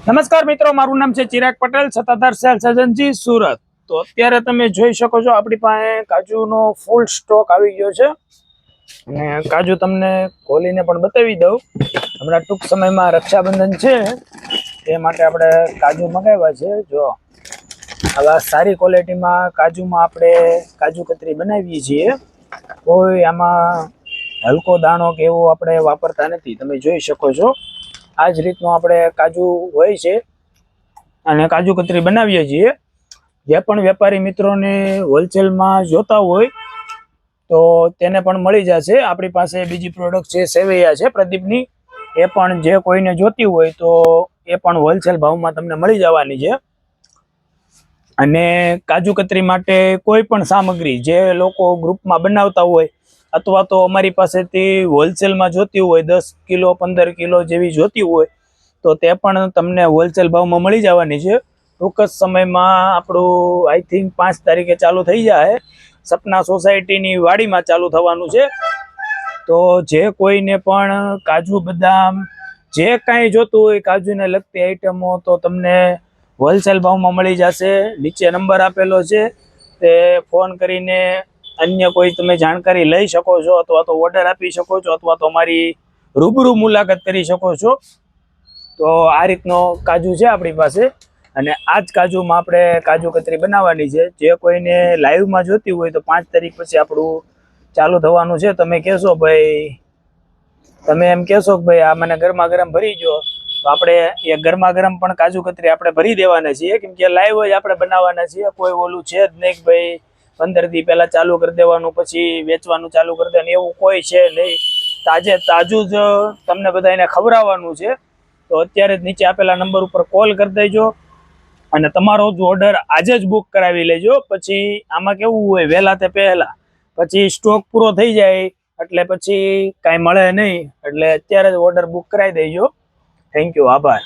નમસ્કાર મિત્રો, મારું નામ છે ચિરાગ પટેલ, સત્તાધાર સેલ્સ એજન્સી સુરત। તો અત્યારે તમે જોઈ શકો છો આપણી પાસે કાજુનો ફૂલ સ્ટોક આવી ગયો છે અને કાજુ તમને ખોલીને પણ બતાવી દઉં। હમણાં ટૂંક સમયમાં રક્ષાબંધન છે તે માટે આપણે કાજુ મંગાવ્યા છે। જો આવા સારી ક્વોલિટીમાં કાજુમાં આપણે કાજુ કતરી બનાવીએ છીએ। કોઈ આમાં હલકો દાણો કે એવો આપણે વાપરતા નથી, તમે જોઈ શકો છો। આ જ રીતનો આપણે કાજુ હોય છે અને કાજુ કતરી બનાવીએ છીએ। જે પણ વેપારી મિત્રોને હોલસેલમાં જોતા હોય તો તેને પણ મળી જશે। આપણી પાસે બીજી પ્રોડક્ટ છે સેવૈયા છે પ્રદીપની, એ પણ જે કોઈને જોતી હોય તો એ પણ હોલસેલ ભાવમાં તમને મળી જવાની છે। અને કાજુ કતરી માટે કોઈ પણ સામગ્રી જે લોકો ગ્રુપમાં બનાવતા હોય અથવા તો અમારી પાસેથી હોલસેલમાં જોતી હોય 10 કિલો 15 કિલો જેવી જોતી હોય તો તે પણ તમને હોલસેલ ભાવમાં મળી જવાની છે। ટૂંક જ સમયમાં આપણું આઈ થિંક 5 તારીખે ચાલુ થઈ જાય। સપના સોસાયટીની વાડીમાં ચાલુ થવાનું છે। તો જે કોઈને પણ કાજુ બદામ જે કાંઈ જોતું હોય કાજુને લગતી આઈટમો તો તમને હોલસેલ ભાવમાં મળી જશે। નીચે નંબર આપેલો છે, તે ફોન કરીને અન્ય કોઈ તમે જાણકારી લઈ શકો છો અથવા તો ઓર્ડર આપી શકો છો અથવા તો અમારી રૂબરૂ મુલાકાત કરી શકો છો। તો આ રીતનો કાજુ છે આપણી પાસે અને આ જ કાજુમાં આપણે કાજુ કતરી બનાવવાની છે। જે કોઈને લાઈવમાં જોતી હોય તો 5 તારીખ પછી આપણું ચાલુ થવાનું છે। તમે કહેશો ભાઈ, તમે એમ કહેશો કે ભાઈ આ મને ગરમા ગરમ ભરી ગયો તો આપણે એ ગરમા ગરમ પણ કાજુ કતરી આપણે ભરી દેવાના છીએ, કેમ કે લાઈવ જ આપણે બનાવવાના છીએ। કોઈ ઓલું છે જ નહીં કે ભાઈ 15 દી પહેલા ચાલુ કરી દેવાનું પછી વેચવાનું ચાલુ કરી દેવાનું, એવું કોઈ છે નહીં। તાજું જ તમને બધાને ખવડાવવાનું છે। તો અત્યારે જ નીચે આપેલા નંબર ઉપર કોલ કરી દેજો અને તમારો જ ઓર્ડર આજે જ બુક કરાવી લેજો। પછી આમાં કેવું હોય, વહેલા તે પહેલા પછી સ્ટોક પૂરો થઈ જાય એટલે પછી કાંઈ મળે નહીં, એટલે અત્યારે જ ઓર્ડર બુક કરાવી દેજો। થેન્ક યુ, આભાર।